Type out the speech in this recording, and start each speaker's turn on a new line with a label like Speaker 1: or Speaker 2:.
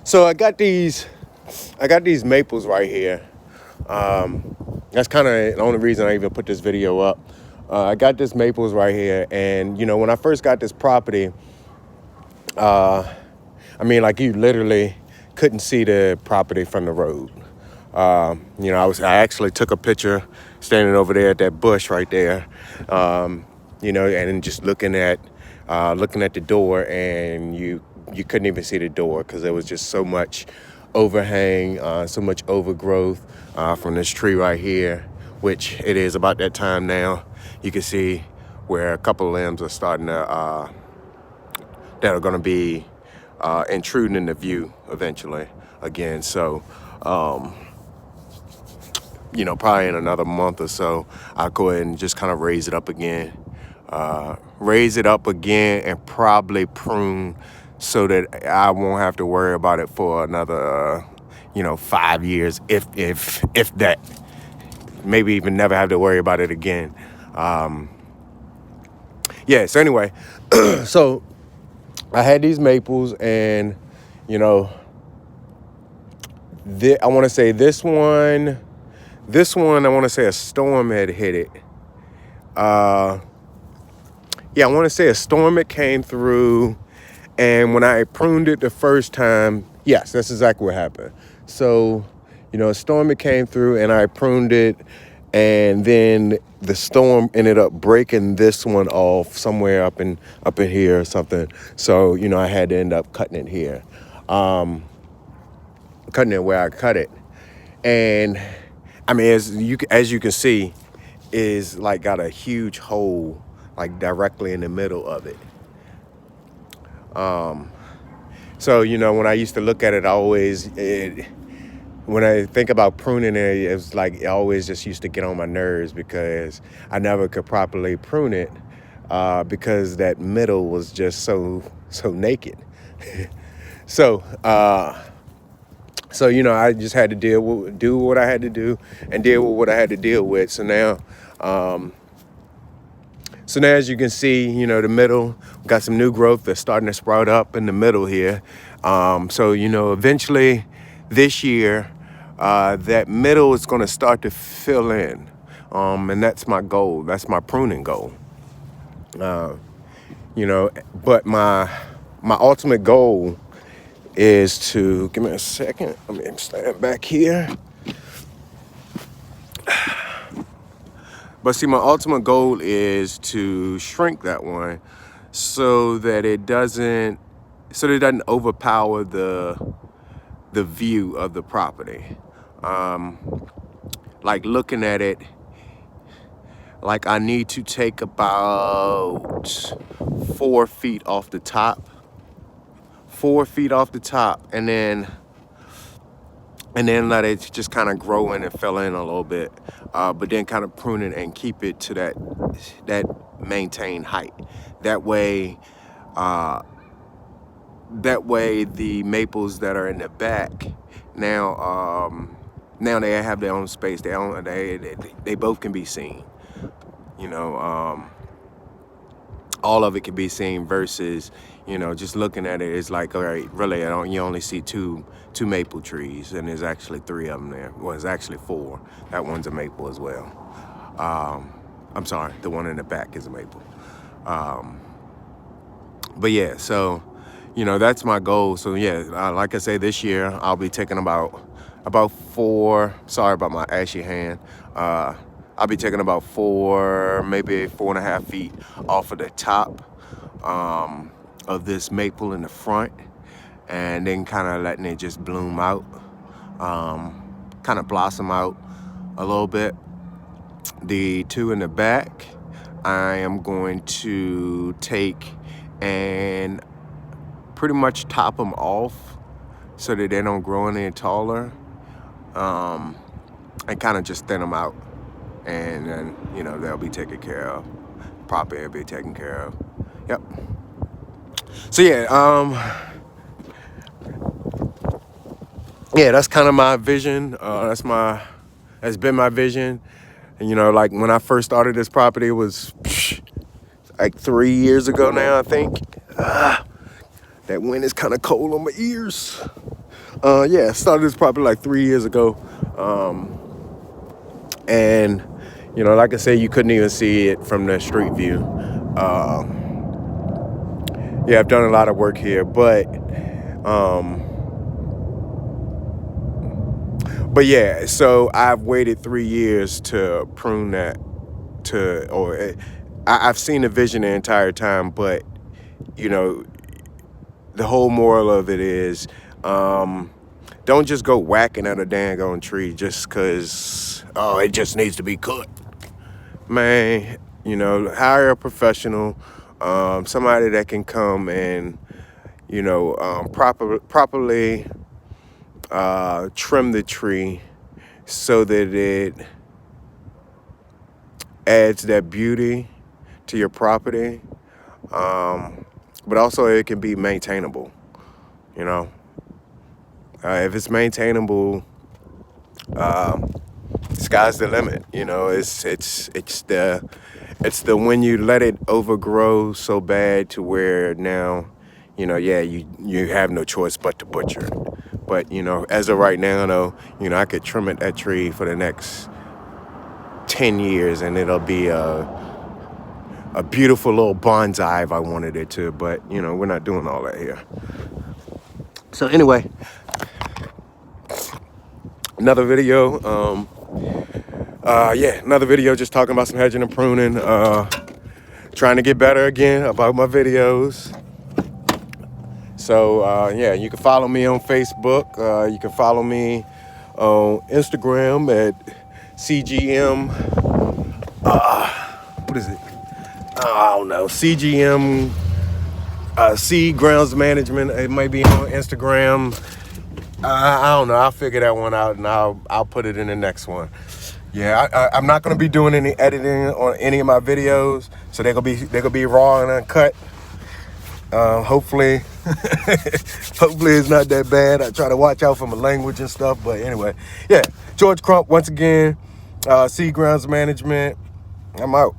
Speaker 1: So I got these maples right here. That's kind of the only reason I even put this video up. I got this maples right here, and you know, when I first got this property, I mean, like, you literally couldn't see the property from the road. You know, I actually took a picture standing over there at that bush right there. You know, and just looking at the door, and you couldn't even see the door because there was just so much overhang, so much overgrowth from this tree right here, which it is about that time now. You can see where a couple of limbs are starting to that are going to be intruding in the view eventually again. So, you know, probably in another month or so, I'll go ahead and just kind of raise it up again. And probably prune so that I won't have to worry about it for another, 5 years, if that. Maybe even never have to worry about it again. So anyway, so I had these maples, and, you know, I want to say this one, I want to say a storm had hit it. I want to say a storm had came through, and when I pruned it the first time, yes, that's exactly what happened. So, you know, a storm had came through, and I pruned it, and then the storm ended up breaking this one off somewhere up in here or something. So, you know, I had to end up cutting it here, cutting it where I cut it, and I mean, as you can see, is like got a huge hole like directly in the middle of it. So, you know, when I used to look at it, when I think about pruning it, it's like it always just used to get on my nerves because I never could properly prune it because that middle was just so naked. So, you know, I just had to do what I had to do and deal with what I had to deal with. So now, as you can see, you know, the middle, we got some new growth that's starting to sprout up in the middle here. So, you know, eventually this year, that middle is going to start to fill in. And that's my goal. That's my pruning goal. You know, but my ultimate goal is to, give me a second, let me stand back here. But see, my ultimate goal is to shrink that one so that it doesn't overpower the view of the property. Like looking at it, like I need to take about 4 feet off the top, and then let it just kind of grow in and fill in a little bit, but then kind of prune it and keep it to that maintained height. That way the maples that are in the back now they have their own space. They both can be seen. You know, all of it can be seen versus, you know, just looking at it, it's like, all right, really, you only see two maple trees, and there's actually 3 of them there. Well, it's actually 4. That one's a maple as well. I'm sorry, the one in the back is a maple. But yeah, so, you know, that's my goal. So yeah, like I say, this year I'll be taking about 4. Sorry about my ashy hand. I'll be taking about 4, maybe 4.5 feet off of the top of this maple in the front, and then kind of letting it just bloom out, kind of blossom out a little bit. The 2 in the back, I am going to take and pretty much top them off so that they don't grow any taller, and kind of just thin them out. And then, you know, they'll be taken care of. Property will be taken care of. Yep. So yeah, that's kind of my vision. That's been my vision. And, you know, like when I first started this property, it was like 3 years ago now, I think. That wind is kind of cold on my ears. Yeah, started this probably like 3 years ago. And, you know, like I said, you couldn't even see it from the street view. Yeah, I've done a lot of work here, but yeah, so I've waited 3 years to prune that I've seen the vision the entire time, but, you know, the whole moral of it is, don't just go whacking at a dang on tree just because, oh, it just needs to be cut. Man, you know, hire a professional, somebody that can come and, you know, properly trim the tree so that it adds that beauty to your property, but also it can be maintainable, you know. If it's maintainable, sky's the limit. You know, it's the when you let it overgrow so bad to where now, you know, yeah, you have no choice but to butcher it. But, you know, as of right now, though, you know, I could trim it that tree for the next 10 years and it'll be a beautiful little bonsai if I wanted it to. But, you know, we're not doing all that here. So anyway, another video. Yeah, another video just talking about some hedging and pruning. Trying to get better again about my videos. So yeah, you can follow me on Facebook. You can follow me on Instagram at CGM. What is it? I don't know. CGM Seed Grounds Management. It might be on Instagram. I don't know. I'll figure that one out and I'll put it in the next one. Yeah, I'm not gonna be doing any editing on any of my videos, so they're gonna be raw and uncut. Hopefully, hopefully it's not that bad. I try to watch out for my language and stuff, but anyway, yeah. George Crump once again. Seed Grounds Management. I'm out.